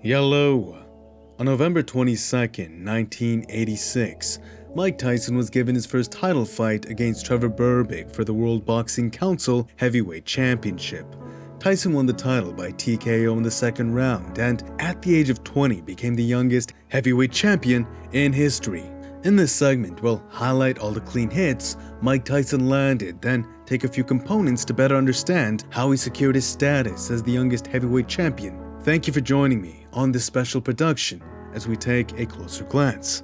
Hello. On November 22nd, 1986, Mike Tyson was given his first title fight against Trevor Berbick for the World Boxing Council Heavyweight Championship. Tyson won the title by TKO in the second round and, at the age of 20, became the youngest heavyweight champion in history. In this segment, we'll highlight all the clean hits Mike Tyson landed, then take a few components to better understand how he secured his status as the youngest heavyweight champion. Thank you for joining me on this special production as we take a closer glance.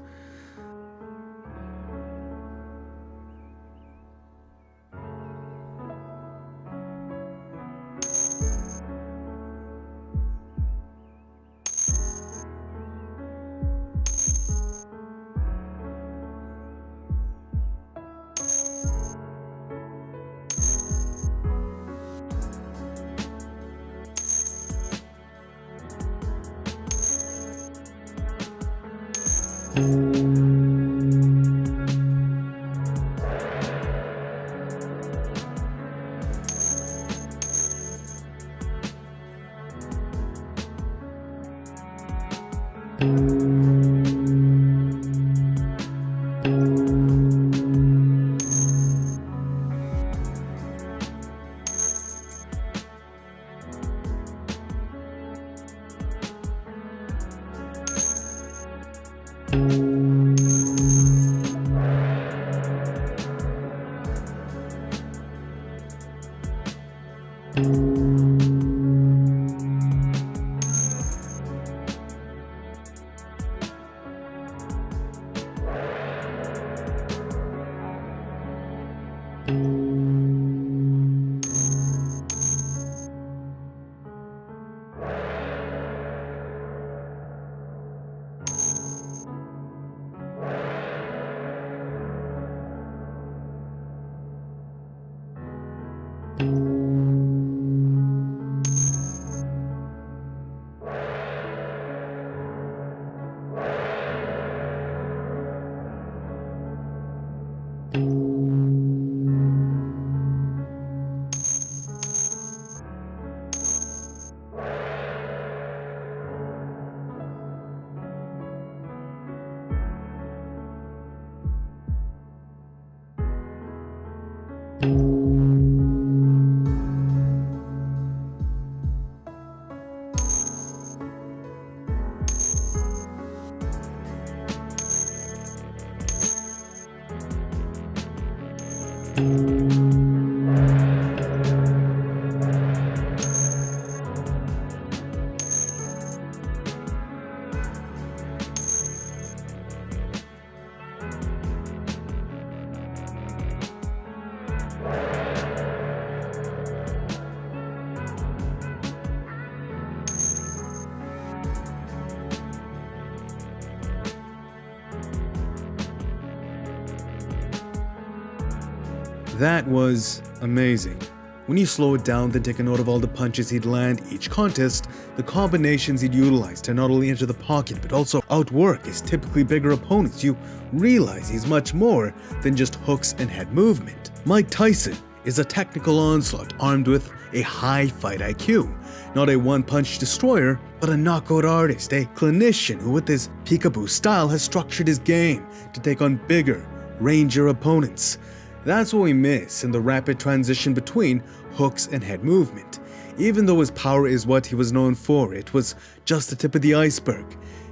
That was amazing. When you slow it down, then take a note of all the punches he'd land each contest, the combinations he'd utilize to not only enter the pocket but also outwork his typically bigger opponents, you realize he's much more than just hooks and head movement. Mike Tyson is a technical onslaught armed with a high fight IQ. Not a one-punch destroyer, but a knockout artist, a clinician who with his peekaboo style has structured his game to take on bigger, rangier opponents. That's what we miss in the rapid transition between hooks and head movement. Even though his power is what he was known for, it was just the tip of the iceberg.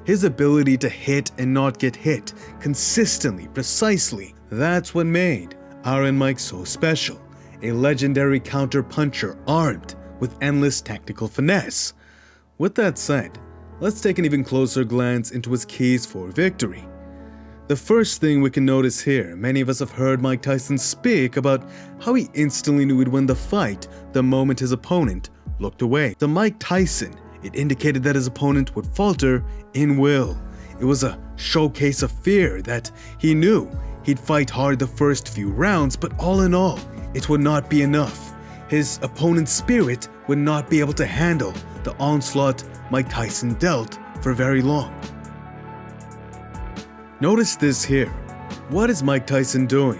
His ability to hit and not get hit consistently, precisely, that's what made Iron Mike so special. A legendary counter-puncher armed with endless tactical finesse. With that said, let's take an even closer glance into his keys for victory. The first thing we can notice here, many of us have heard Mike Tyson speak about how he instantly knew he'd win the fight the moment his opponent looked away. To Mike Tyson, it indicated that his opponent would falter in will. It was a showcase of fear that he knew he'd fight hard the first few rounds, but all in all, it would not be enough. His opponent's spirit would not be able to handle the onslaught Mike Tyson dealt for very long. Notice this here. What is Mike Tyson doing?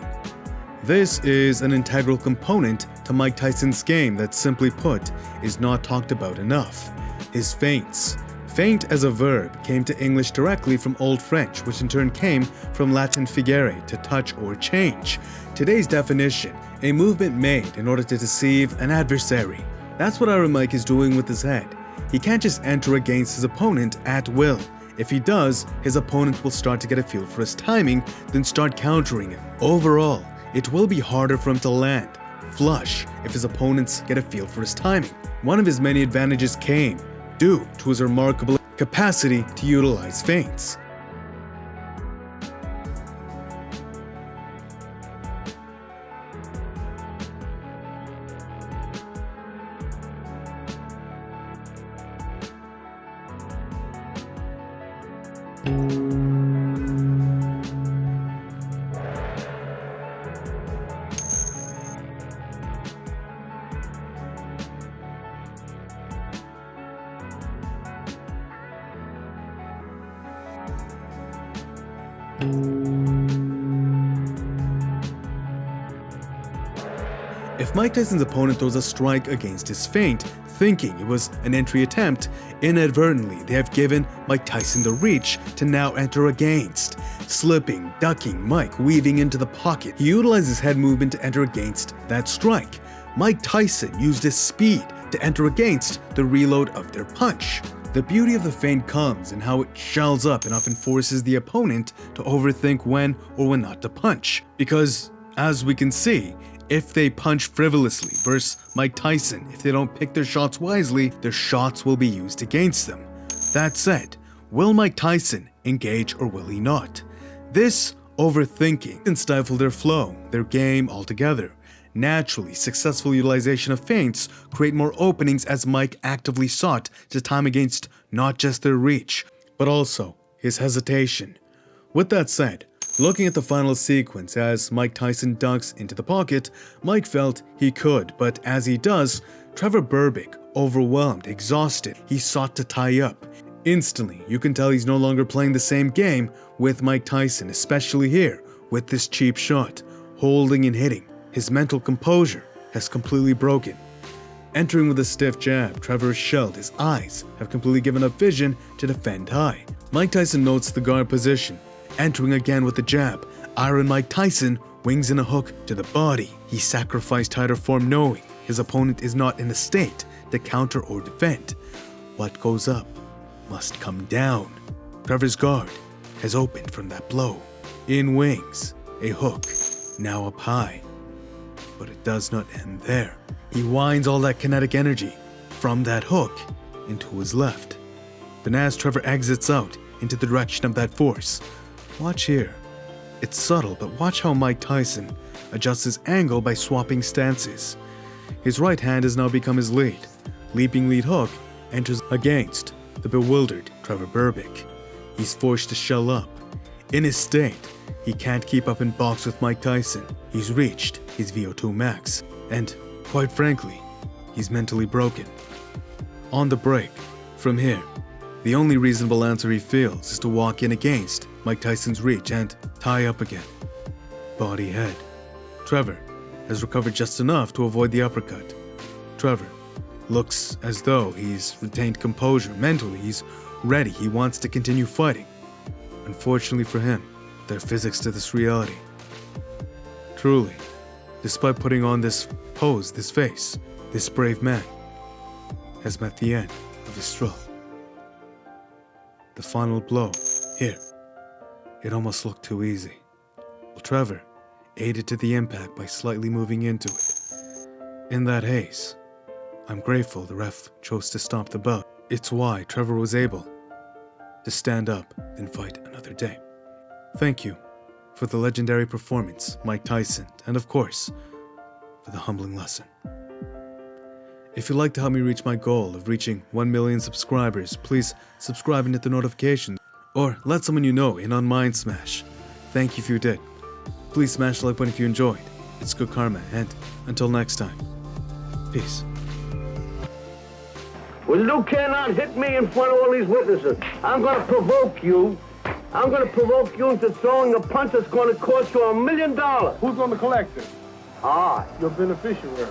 This is an integral component to Mike Tyson's game that, simply put, is not talked about enough. His feints. Feint as a verb came to English directly from Old French, which in turn came from Latin figere, to touch or change. Today's definition, a movement made in order to deceive an adversary. That's what Iron Mike is doing with his head. He can't just enter against his opponent at will. If he does, his opponent will start to get a feel for his timing, then start countering him. Overall, it will be harder for him to land flush if his opponents get a feel for his timing. One of his many advantages came due to his remarkable capacity to utilize feints. If Mike Tyson's opponent throws a strike against his feint, thinking it was an entry attempt, inadvertently they have given Mike Tyson the reach to now enter against. Slipping, ducking, Mike weaving into the pocket. He utilized his head movement to enter against that strike. Mike Tyson used his speed to enter against the reload of their punch. The beauty of the feint comes in how it shells up and often forces the opponent to overthink when or when not to punch. Because, as we can see, if they punch frivolously versus Mike Tyson, if they don't pick their shots wisely, their shots will be used against them. That said, will Mike Tyson engage or will he not? This overthinking can stifle their flow, their game altogether. Naturally, successful utilization of feints create more openings as Mike actively sought to time against not just their reach, but also his hesitation. With that said, looking at the final sequence as Mike Tyson ducks into the pocket, Mike felt he could, but as he does, Trevor Berbick, overwhelmed, exhausted, he sought to tie up. Instantly, you can tell he's no longer playing the same game with Mike Tyson, especially here with this cheap shot, holding and hitting. His mental composure has completely broken. Entering with a stiff jab, Trevor is shelled. His eyes have completely given up vision to defend high. Mike Tyson notes the guard position. Entering again with the jab, Iron Mike Tyson wings in a hook to the body. He sacrificed tighter form knowing his opponent is not in a state to counter or defend. What goes up must come down. Trevor's guard has opened from that blow. In wings, a hook, now up high. But it does not end there. He winds all that kinetic energy from that hook into his left. Then as Trevor exits out into the direction of that force, watch here. It's subtle, but watch how Mike Tyson adjusts his angle by swapping stances. His right hand has now become his lead. Leaping lead hook enters against the bewildered Trevor Berbick. He's forced to shell up. In his state, he can't keep up in box with Mike Tyson. He's reached his VO2 max. And, quite frankly, he's mentally broken. On the break, from here, the only reasonable answer he feels is to walk in against Mike Tyson's reach and tie up again. Body head. Trevor has recovered just enough to avoid the uppercut. Trevor looks as though he's retained composure. Mentally, he's ready. He wants to continue fighting. Unfortunately for him, there are physics to this reality. Truly, despite putting on this pose, this face, this brave man has met the end of his struggle. The final blow, here, it almost looked too easy. Well, Trevor aided to the impact by slightly moving into it. In that haze, I'm grateful the ref chose to stop the bout. It's why Trevor was able to stand up and fight another day. Thank you for the legendary performance, Mike Tyson, and of course, for the humbling lesson. If you'd like to help me reach my goal of reaching 1 million subscribers, please subscribe and hit the notifications, or let someone you know in on Mind Smash. Thank you if you did. Please smash the like button if you enjoyed. It's good karma, and until next time, peace. Well, you cannot hit me in front of all these witnesses. I'm going to provoke you. I'm going to provoke you into throwing a punch that's going to cost you $1 million. Who's going to collect it? Ah. Your beneficiary.